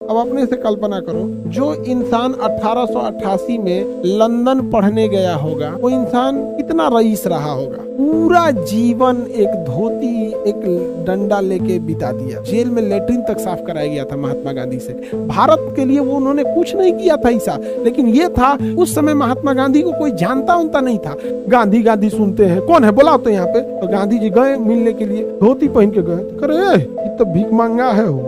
अब अपने से कल्पना करो, जो इंसान 1888 में लंदन पढ़ने गया होगा वो इंसान कितना रईस रहा होगा। पूरा जीवन एक धोती एक डंडा लेके बिता दिया, जेल में लेटरिन तक साफ कराया गया था महात्मा गांधी से। भारत के लिए वो उन्होंने कुछ नहीं किया था ऐसा, लेकिन ये था उस समय महात्मा गांधी को कोई जानता उनता नहीं था। गांधी गांधी सुनते हैं, कौन है बुलाओ तो यहाँ पे। तो गांधी जी गए मिलने के लिए, धोती पहन के गए, करे ये तो भीख मांगा है हो।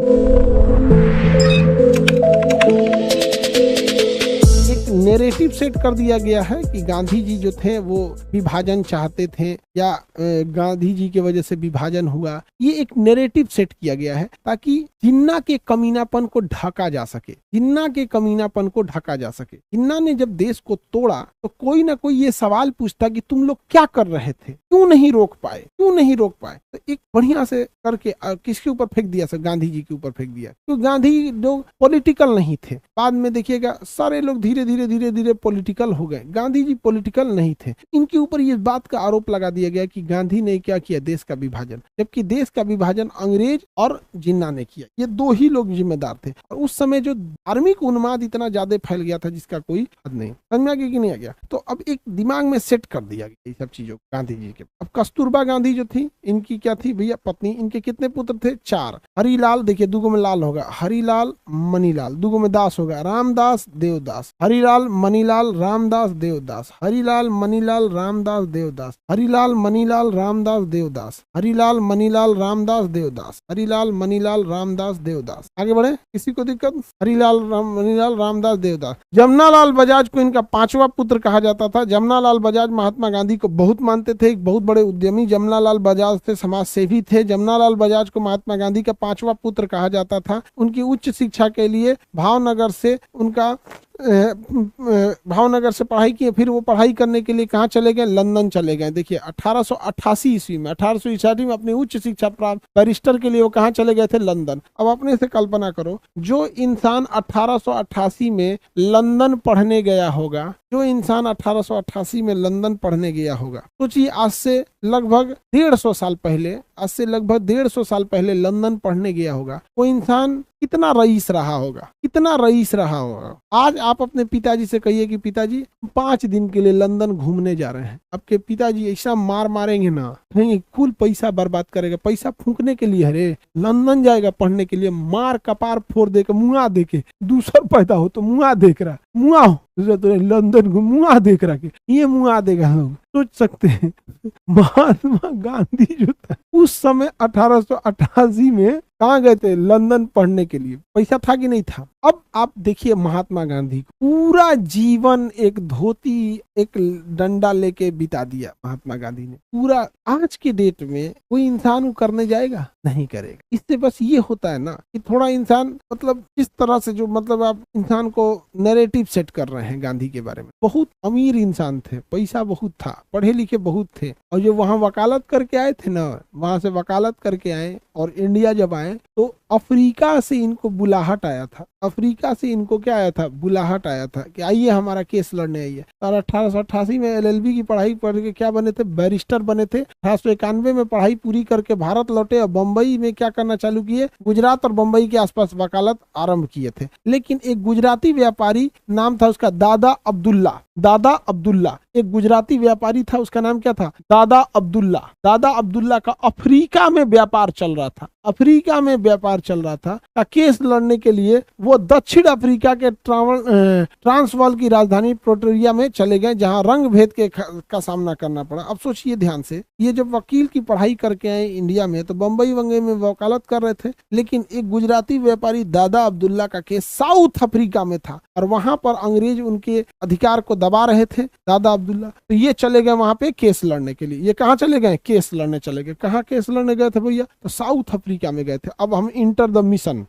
नैरेटिव सेट कर दिया गया है कि गांधी जी जो थे वो विभाजन चाहते थे या गांधी जी की वजह से विभाजन हुआ। ये एक नैरेटिव सेट किया गया है ताकि जिन्ना के कमीनापन को ढका जा सके, जिन्ना के कमीनापन को ढका जा सके। जिन्ना ने जब देश को तोड़ा तो कोई ना कोई ये सवाल पूछता कि तुम लोग क्या कर रहे थे, क्यों नहीं रोक पाए, क्यों नहीं रोक पाए। तो एक बढ़िया से करके किसके ऊपर फेंक दिया, सर गांधी जी के ऊपर फेंक दिया। तो गांधी लोग पॉलिटिकल नहीं थे। बाद में देखिएगा सारे लोग धीरे धीरे पॉलिटिकल हो गए, गांधी जी पॉलिटिकल नहीं थे। इनके ऊपर इस बात का आरोप लगा दिया गया कि गांधी ने क्या किया, देश का विभाजन, जबकि देश का विभाजन अंग्रेज और जिन्ना ने किया। ये दो ही लोग जिम्मेदार थे। और उस समय जो धार्मिक उन्माद इतना ज्यादा फैल गया था जिसका कोई हद नहीं। समझ में आ गया कि नहीं आ गया। तो अब एक दिमाग में सेट कर दिया गया ये सब चीजों गांधी जी के। अब कस्तूरबा गांधी जो थी, इनकी क्या थी भैया पत्नी। इनके कितने पुत्र थे, 4। हरिलाल, देखिए दुगो में लाल होगा, हरिलाल मनीलाल, दुगो में दास होगा, रामदास देवदास। हरिलाल मनीलाल रामदास देवदास, हरिलाल मनीलाल रामदास देवदास, हरिलाल मनीलाल रामदास देवदास, हरिलाल मनीलाल रामदास देवदास, हरिलाल मनीलाल रामदास देवदास। आगे बढ़े, किसी को दिक्कत। हरिलाल मनीलाल रामदास देवदास। जमनालाल बजाज को इनका 5वां पुत्र कहा जाता था। जमनालाल बजाज महात्मा गांधी को बहुत मानते थे, एक बहुत बड़े उद्यमी जमनालाल बजाज थे, समाज सेवी थे। जमनालाल बजाज को महात्मा गांधी का 5वां पुत्र कहा जाता था। उनकी उच्च शिक्षा के लिए भावनगर से पढ़ाई की। फिर वो पढ़ाई करने के लिए कहाँ चले गए, लंदन चले गए। देखिए 1888 ईस्वी में, 1860 में अपनी उच्च शिक्षा प्राप्त बैरिस्टर के लिए वो कहाँ चले गए थे, लंदन। अब अपने से कल्पना करो, जो इंसान 1888 में लंदन पढ़ने गया होगा, जो इंसान 1888 में लंदन पढ़ने गया होगा, सोचिए आज से लगभग 150 साल पहले, लंदन पढ़ने गया होगा। वो इंसान कितना रईस रहा होगा, कितना रईस रहा होगा। आज आप अपने पिताजी से कहिए कि पिताजी 5 दिन के लिए लंदन घूमने जा रहे हैं, आपके पिताजी ऐसा मार मारेंगे ना, कुल पैसा बर्बाद करेगा। पैसा फूंकने के लिए, अरे लंदन जाएगा पढ़ने के लिए, मार कपार फोड़ दे के, मुआ दे के, दूसर पैदा हो तो मुआ देख रहा, मुआ हो तो लंदन मुआ देख रहा के ये मुआ देगा। हम सोच सकते हैं महात्मा गांधी जो था उस समय 1888 में कहाँ गए थे, लंदन पढ़ने के लिए। पैसा था कि नहीं था। अब आप देखिए महात्मा गांधी पूरा जीवन एक धोती एक डंडा लेके बिता दिया महात्मा गांधी ने पूरा। आज के डेट में कोई इंसान वो करने जाएगा, नहीं करेगा। इससे बस ये होता है ना कि थोड़ा इंसान मतलब इस तरह से जो मतलब आप इंसान को नैरेटिव सेट कर रहे हैं गांधी के बारे में। बहुत अमीर इंसान थे, पैसा बहुत था, पढ़े लिखे बहुत थे, और जो वहाँ वकालत करके आए थे ना, वहां से वकालत करके आए और इंडिया जब आए तो अफ्रीका से इनको बुलाहट आया था। अफ्रीका से इनको क्या आया था, बुलाहट आया था कि आइए हमारा केस लड़ने आइए। और 1888 में LLB की पढ़ाई पढ़ के क्या बने थे, बैरिस्टर बने थे। 1891 में पढ़ाई पूरी करके भारत लौटे और बम्बई में क्या करना चालू किए, गुजरात और बम्बई के आसपास वकालत आरंभ किए थे। लेकिन एक गुजराती व्यापारी, नाम था उसका दादा अब्दुल्ला, दादा अब्दुल्ला, एक गुजराती व्यापारी था, उसका नाम क्या था, दादा अब्दुल्ला। दादा अब्दुल्ला का अफ्रीका में व्यापार चल रहा था, अफ्रीका में व्यापार चल रहा था का केस लड़ने के लिए वो दक्षिण अफ्रीका के ट्रांसवाल की राजधानी प्रिटोरिया में चले गए, जहां रंग भेद का सामना करना पड़ा। अब सोचिए ध्यान से, ये जब वकील की पढ़ाई करके आए इंडिया में तो बम्बई वंगे में वकालत कर रहे थे, लेकिन एक गुजराती व्यापारी दादा अब्दुल्ला का केस साउथ अफ्रीका में था और वहां पर अंग्रेज उनके अधिकार को दबा रहे थे, दादा अब्दुल्ला। तो ये चले गए वहां पे केस लड़ने के लिए। ये कहाँ चले गए, केस लड़ने चले गए। कहाँ केस लड़ने गए थे भैया, तो साउथ अफ्रीका में गए थे। अब हम इंटर द मिशन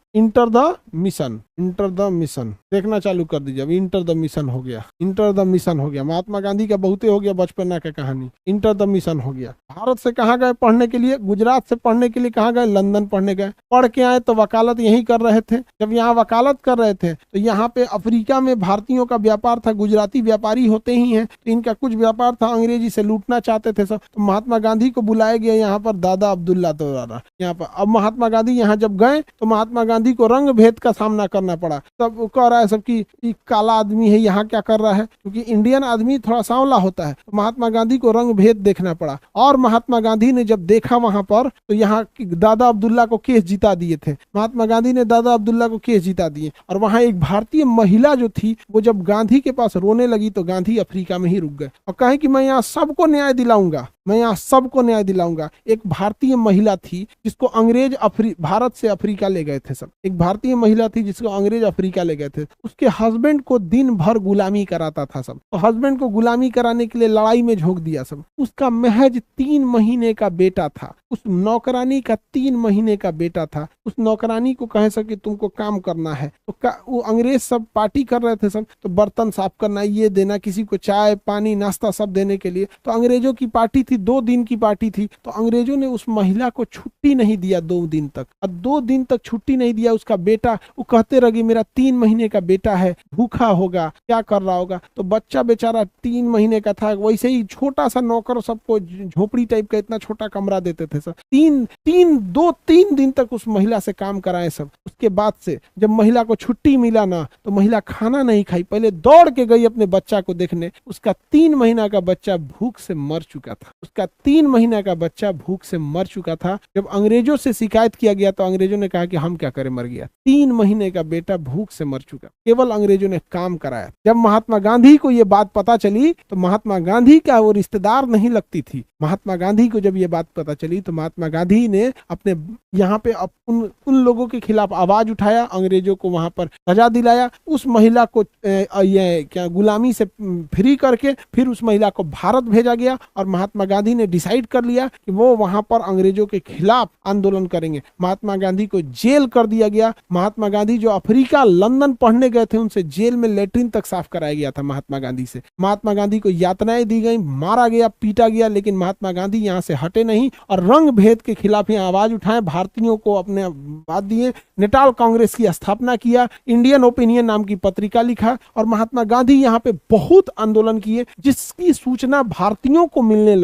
देखना चालू कर दीजिए। अब इंटर द मिशन हो गया, इंटर द मिशन हो गया। महात्मा गांधी का बहुते हो गया बचपना का कहानी, इंटर द मिशन हो गया। भारत से कहाँ गए पढ़ने के लिए, गुजरात से पढ़ने के लिए कहाँ गए, लंदन पढ़ने गए। पढ़ के आए तो वकालत यही कर रहे थे। जब यहाँ वकालत कर रहे थे तो यहाँ पे अफ्रीका में भारतीयों का व्यापार था, गुजराती व्यापारी होते ही हैं, तो इनका कुछ व्यापार था, अंग्रेजी से लूटना चाहते थे सब। तो महात्मा गांधी को बुलाया गया यहाँ पर दादा अब्दुल्ला द्वारा। यहाँ पर। अब महात्मा गांधी यहाँ जब गए तो महात्मा गांधी को रंग भेद का सामना करना पड़ा। तब वो कह रहा है सब कि काला आदमी है यहाँ क्या कर रहा है, क्योंकि इंडियन आदमी थोड़ा सांवला होता है। तो महात्मा गांधी को रंग भेद देखना पड़ा। और महात्मा गांधी ने जब देखा वहां पर तो यहाँ दादा अब्दुल्ला को केस जिता दिए थे। महात्मा गांधी ने दादा अब्दुल्ला को केस जिता दिए। और वहां एक भारतीय महिला जो थी वो जब गांधी के पास रोने लगी तो गांधी अफ्रीका में ही रुक गए और कहे कि मैं यहाँ सबको न्याय दिलाऊंगा, मैं यहाँ सबको न्याय दिलाऊंगा। एक भारतीय महिला थी जिसको अंग्रेज भारत से अफ्रीका ले गए थे सब। एक भारतीय महिला थी जिसको अंग्रेज अफ्रीका ले गए थे। उसके हस्बैंड को दिन भर गुलामी कराता था सब। तो हस्बैंड को गुलामी कराने के लिए लड़ाई में झोंक दिया सब। उसका महज 3 महीने का बेटा था। उस नौकरानी का 3 महीने का बेटा था। उस नौकरानी को कह सके तुमको काम करना है तो वो अंग्रेज सब पार्टी कर रहे थे सब। तो बर्तन साफ करना, ये देना, किसी को चाय पानी नाश्ता सब देने के लिए। तो अंग्रेजों की पार्टी थी, 2 दिन की पार्टी थी। तो अंग्रेजों ने उस महिला को छुट्टी नहीं दिया 2 दिन तक। और 2 दिन तक छुट्टी नहीं दिया। उसका बेटा, वो कहते रहे मेरा 3 महीने का बेटा है, भूखा होगा, क्या कर रहा होगा। तो बच्चा बेचारा 3 महीने का था। वैसे ही छोटा सा नौकर सबको झोपड़ी टाइप का इतना छोटा कमरा देते थे सब। 3 दिन तक उस महिला से काम कराए सब। उसके बाद से जब महिला को छुट्टी मिला ना तो महिला खाना नहीं खाई, पहले दौड़ के गई अपने बच्चा को देखने। उसका 3 महीना का बच्चा भूख से मर चुका था। उसका 3 महीना का बच्चा भूख से मर चुका था। जब अंग्रेजों से शिकायत किया गया तो अंग्रेजों ने कहा कि हम क्या करें, मर गया। 3 महीने का बेटा भूख से मर चुका, केवल अंग्रेजों ने काम कराया। जब महात्मा गांधी को यह बात पता चली तो महात्मा गांधी का वो रिश्तेदार नहीं लगती थी। महात्मा गांधी को जब ये बात पता चली तो महात्मा गांधी ने अपने यहाँ पे उन लोगों के खिलाफ आवाज उठाया, अंग्रेजों को वहां पर सजा दिलाया। उस महिला को ये क्या गुलामी से फ्री करके फिर उस महिला को भारत भेजा गया। और महात्मा गांधी ने डिसाइड कर लिया कि वो वहां पर अंग्रेजों के खिलाफ आंदोलन करेंगे। महात्मा गांधी को जेल कर दिया गया। महात्मा गांधी जो अफ्रीका लंदन पढ़ने गए थे उनसे जेल में लेटरिन तक साफ कराया गया था महात्मा गांधी से। महात्मा गांधी को यातनाएं दी गई, मारा गया, पीटा गया, लेकिन महात्मा गांधी यहाँ से हटे नहीं और रंग भेद के खिलाफ यहाँ आवाज उठाए, भारतीयों को अपने बात दिए। नेटाल कांग्रेस की स्थापना किया, इंडियन ओपिनियन नाम की पत्रिका लिखा और महात्मा गांधी यहाँ पे बहुत आंदोलन किए। जिसकी सूचना भारतीयों को मिलने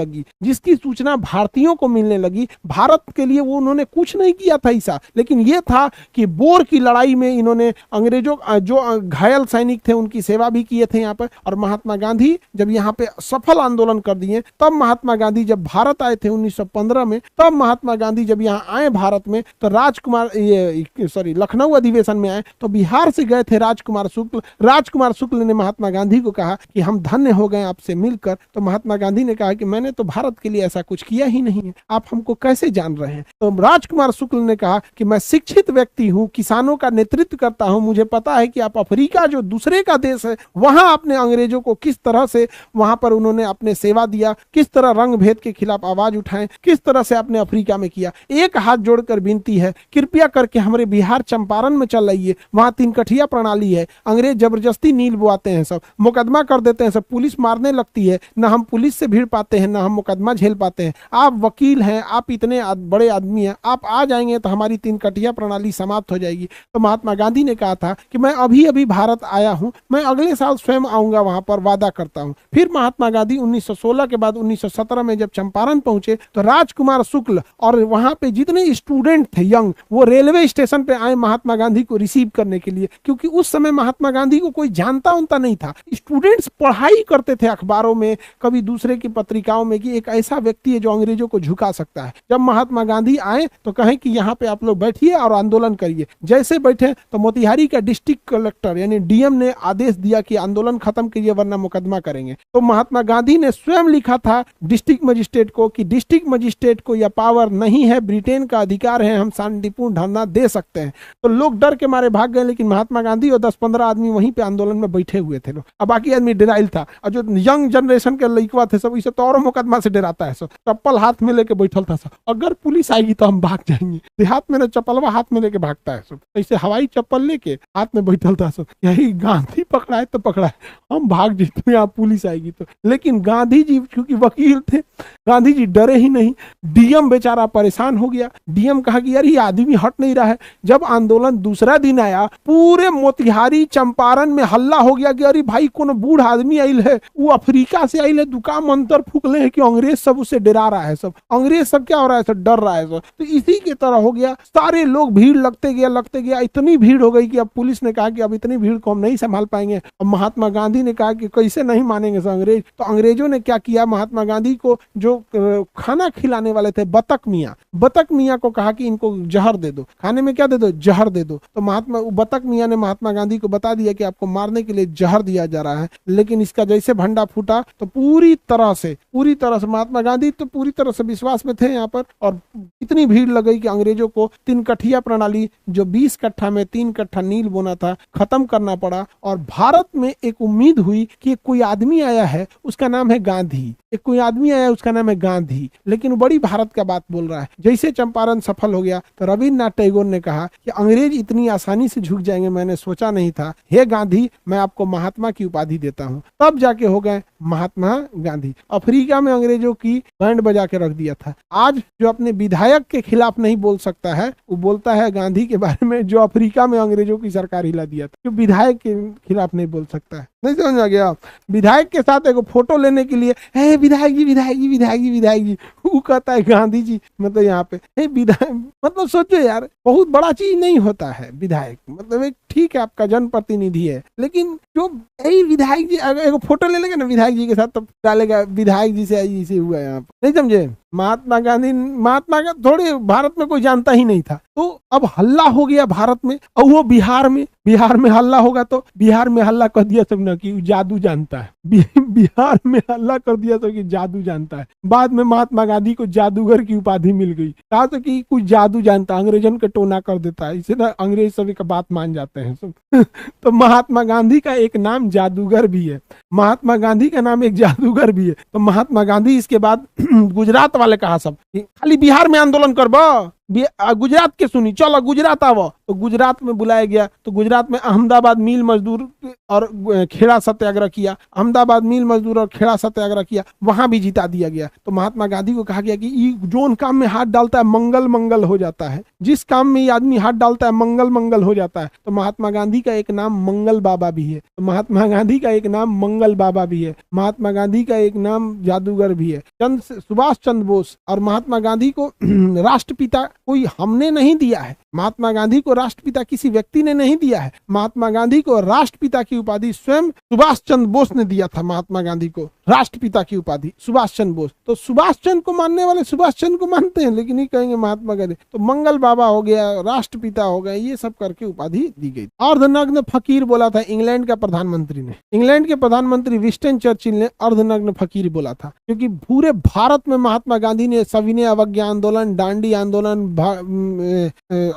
लगी, भारत के लिए वो उन्होंने कुछ नहीं किया था ऐसा, लेकिन ये था कि बोर की लड़ाई में इन्होंने अंग्रेजों जो घायल सैनिक थे उनकी सेवा भी किए थे यहाँ पर। और महात्मा गांधी जब यहाँ पे सफल आंदोलन कर दिए तब महात्मा गांधी जब भारत आए थे 1915 में, तब महात्मा गांधी जब यहाँ आए भारत में तो लखनऊ अधिवेशन में आए तो बिहार से गए थे राजकुमार शुक्ल ने महात्मा गांधी को कहा कि हम धन्य हो गए आपसे मिलकर। तो महात्मा गांधी ने कहा कि मैंने तो भारत के लिए ऐसा कुछ किया ही नहीं है, आप हमको कैसे जान रहे हैं। तो राजकुमार शुक्ल ने कहा कि मैं शिक्षित व्यक्ति हूँ, किसानों का नेतृत्व करता हूँ, मुझे पता है कि आप अफ्रीका जो दूसरे का देश है वहां आपने अंग्रेजों को किस तरह से वहां पर उन्होंने अपने सेवा दिया, किस तरह रंग भेद के खिलाफ आवाज उठाए, किस तरह से आपने अफ्रीका में किया। एक हाथ जोड़कर विनती है, कृपया करके हमारे बिहार चंपारण में चल आइए, वहां 3 कठिया प्रणाली है, अंग्रेज जबरदस्ती नील बुआते हैं, सब मुकदमा कर देते हैं, सब पुलिस मारने लगती है, ना हम पुलिस से भिड़ पाते हैं ना हम मुकदमा झेल पाते हैं। आप वकील हैं, आप इतने बड़े आदमी हैं, आप आ जाएंगे तो हमारी 3 कठिया प्रणाली समाप्त हो जाएगी। तो महात्मा गांधी ने कहा था कि मैं अभी अभी भारत आया हूं, मैं अगले साल स्वयं आऊंगा, वहां पर वादा करता हूं। फिर महात्मा गांधी 1916 के बाद 1917 में जब चंपारण पहुंचे तो राजकुमार शुक्ल और वहां पे जितने स्टूडेंट थे यंग, वो रेलवे स्टेशन पे आए महात्मा गांधी को रिसीव करने के लिए, क्योंकि उस समय महात्मा गांधी को कोई जानता उनता नहीं था। स्टूडेंट्स पढ़ाई करते थे अखबारों में, कभी दूसरे की पत्रिकाओं में कि एक ऐसा व्यक्ति है जो अंग्रेजों को झुका सकता है। जब महात्मा गांधी आए तो कहे कि यहाँ पे आप लोग बैठिए और आंदोलन करिए। जैसे बैठे तो मोतिहारी का डिस्ट्रिक्ट कलेक्टर यानी डीएम ने आदेश दिया कि आंदोलन खत्म कीजिए वरना मुकदमा करेंगे। तो महात्मा गांधी ने स्वयं लिखा था डिस्ट्रिक्ट मजिस्ट्रेट को कि डिस्ट्रिक्ट मजिस्ट्रेट को यह पावर नहीं है, ब्रिटेन का अधिकार है, हम शांतिपूर्ण धरना दे सकते हैं। तो लोग डर के मारे भाग गए, लेकिन महात्मा गांधी और 10-15 आदमी वहीं पे आंदोलन में बैठे हुए थे लोग, अब बाकी आदमी डराइल था। और जो यंग जनरेशन के लड़कवा थे सब, इसे तो और मुकदमा से डराता है सब, चप्पल हाथ में लेके बैठल था सब, अगर पुलिस आएगी तो हम भाग जाएंगे। देहात में ना चप्पलवा हाथ में लेके भागता है सब, ऐसे हवाई चप्पल लेके हाथ में बैठल था सब, यही गांधी पकड़ा है तो पकड़ा है, हम भाग जीते यहाँ पुलिस आएगी तो। लेकिन गांधी जी क्योंकि वकील थे, गांधी जी डरे ही नहीं। डीएम बेचारा परेशान हो गया। डीएम कहा कि यार ये आदमी हट नहीं रहा है। जब आंदोलन दूसरा दिन आया, पूरे मोतिहारी चंपारण में हल्ला हो गया कि अरे भाई कौन बूढ़ आदमी आइल है, वो अफ्रीका से आइल है, दुकान मंतर फूक ले है कि अंग्रेज सब उससे डरा रहा है, सब अंग्रेज सब क्या हो रहा है, सब डर रहा है सब। तो इसी की तरह हो गया, सारे लोग भीड़ लगते गया, इतनी भीड़ हो गई कि अब पुलिस ने कहा कि अब इतनी भीड़ को हम नहीं संभाल पाएंगे। अब महात्मा गांधी ने कहा कि कैसे नहीं मानेंगे अंग्रेज, तो अंग्रेजों ने क्या किया, महात्मा गांधी को जो खाना खिलाने वाले थे बतख मियाँ को कहा कि इनको जहर दे दो, खाने में क्या दे दो, जहर दे दो। तो बतख मियाँ ने महात्मा गांधी को बता दिया कि आपको मारने के लिए जहर दिया जा रहा है। लेकिन इसका जैसे भंडा फूटा तो पूरी तरह से महात्मा गांधी तो पूरी तरह से विश्वास में थे यहाँ पर, और इतनी भीड़ लग गई कि अंग्रेजों को 3 कठिया प्रणाली, जो 20 कट्ठा में 3 कट्ठा नील बोना था, खत्म करना पड़ा। और भारत में एक उम्मीद हुई कि कोई आदमी आया है उसका नाम है गांधी, कोई आदमी आया उसका नाम है गांधी, लेकिन बड़ी भारत का बात बोल रहा है। जैसे चंपारण सफल हो गया तो रविन्द्रनाथ टैगोर ने कहा कि अंग्रेज इतनी आसानी से झुक जाएंगे, मैंने सोचा नहीं था। हे गांधी, मैं आपको महात्मा की उपाधि देता हूँ। तब जाके हो गए महात्मा गांधी। अफ्रीका में अंग्रेजों की बैंड बजा के रख दिया था। आज जो अपने विधायक के खिलाफ नहीं बोल सकता है, वो बोलता है गांधी के बारे में, जो अफ्रीका में अंग्रेजों की सरकार हिला दिया था। जो विधायक के खिलाफ नहीं बोल सकता है, नहीं समझ आ गया। विधायक के साथ एक फोटो लेने के लिए, हे विधायक जी, वो कहता है गांधी जी। मतलब यहाँ पे विधायक, मतलब सोचो यार, बहुत बड़ा चीज नहीं होता है विधायक, मतलब एक ठीक है आपका जनप्रतिनिधि है, लेकिन जो विधायक जी एक फोटो ले लेगा ना विधायक जी के साथ, तो डालेगा विधायक जी से हुआ यहाँ पे, नहीं समझे। महात्मा का थोड़े भारत में कोई जानता ही नहीं था। तो अब हल्ला हो गया भारत में, और वो बिहार में हल्ला होगा तो बिहार में हल्ला कर दिया सब ना कि जादू जानता है। बिहार में हल्ला कर दिया तो कि जादू जानता है। बाद में महात्मा गांधी को जादूगर की उपाधि मिल गई, कहा तो कि कुछ जादू जानता, अंग्रेजन के टोना कर देता है, इसे ना अंग्रेज सभी का बात मान जाते हैं सब। तो महात्मा गांधी का एक नाम जादूगर भी है, महात्मा गांधी का नाम एक जादूगर भी है। तो महात्मा गांधी इसके बाद गुजरात वाले कहा सब खाली बिहार में आंदोलन करबो, गुजरात के सुनी, चलो गुजरात आवो। तो गुजरात में बुलाया गया, तो गुजरात में अहमदाबाद मिल मजदूर और खेड़ा सत्याग्रह किया, अहमदाबाद मिल मजदूर और खेड़ा सत्याग्रह किया, वहां भी जिता दिया गया। तो महात्मा गांधी को कहा गया कि जोन काम में हाथ डालता है मंगल हो जाता है, जिस काम में ये आदमी हाथ डालता है मंगल हो जाता है। तो महात्मा गांधी का एक नाम मंगल बाबा भी है, तो महात्मा गांधी का एक नाम मंगल बाबा भी है, महात्मा गांधी का एक नाम जादूगर भी है। सुभाष चंद्र बोस और महात्मा गांधी को राष्ट्रपिता कोई हमने नहीं दिया है, महात्मा गांधी को राष्ट्रपिता किसी व्यक्ति ने नहीं दिया है। महात्मा गांधी को राष्ट्रपिता की उपाधि स्वयं सुभाष चंद्र बोस ने दिया था। महात्मा गांधी को राष्ट्रपिता की उपाधि सुभाष चंद्र बोस। तो सुभाष चंद्र को मानने वाले सुभाष चंद्र को मानते हैं, लेकिन नहीं कहेंगे महात्मा गांधी। तो मंगल बाबा हो गया, राष्ट्रपिता हो गए, ये सब करके उपाधि दी गई। अर्धनग्न फकीर बोला था इंग्लैंड का प्रधानमंत्री ने, इंग्लैंड के प्रधानमंत्री विंस्टन चर्चिल ने अर्धनग्न फकीर बोला था, क्योंकि पूरे भारत में महात्मा गांधी ने सविनय अवज्ञा आंदोलन, डांडी आंदोलन,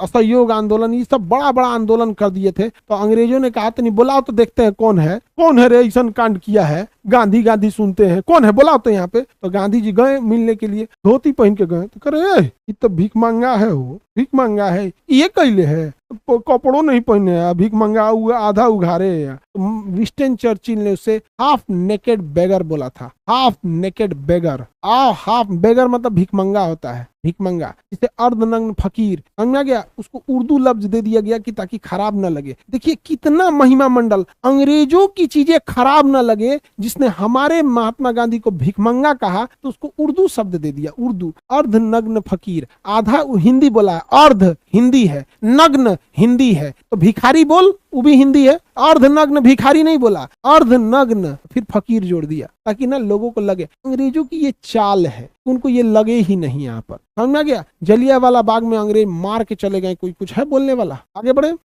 असहयोग आंदोलन, ये सब बड़ा बड़ा आंदोलन कर दिए थे। तो अंग्रेजों ने कहा तो नहीं, बुलाओ तो देखते हैं कौन है रे ऐसा कांड किया है, गांधी सुनते हैं, कौन है बुलाओ तो यहाँ पे। तो गांधी जी गए मिलने के लिए, धोती पहन के गए, तो करे ये तो भीख मांगा है, वो भीख मांगा है, ये कैले है, कपड़ों नहीं पहने, भीख मांगा हुआ आधा उघारे। तो विंस्टन चर्चिल ने उसे हाफ नेकेड बेगर बोला था, हाफ नेकेड बेगर। हाफ बेगर मतलब भीख मंगा होता है, भीख मंगा। इसे अर्धनग्न फकीर समझा गया, उसको उर्दू लफ्ज दे दिया गया कि ताकि खराब न लगे। देखिए कितना महिमा मंडल, अंग्रेजों की चीजें खराब न लगे, जिसने हमारे महात्मा गांधी को भिखमंगा कहा तो उसको उर्दू शब्द दे दिया, उर्दू। अर्धनग्न फकीर, आधा हिंदी बोला है, अर्ध हिंदी है, नग्न हिंदी है, तो भिखारी बोल वो भी हिंदी है। अर्धनग्न भिखारी नहीं बोला, अर्धनग्न, फिर फकीर जोड़ दिया ताकि ना लोगों को लगे। अंग्रेजों की ये चाल है, उनको ये लगे ही नहीं। यहाँ पर समझ में आ गया। जलियांवाला बाग में अंग्रेज मार के चले गए, कोई कुछ है बोलने वाला? आगे बढ़े।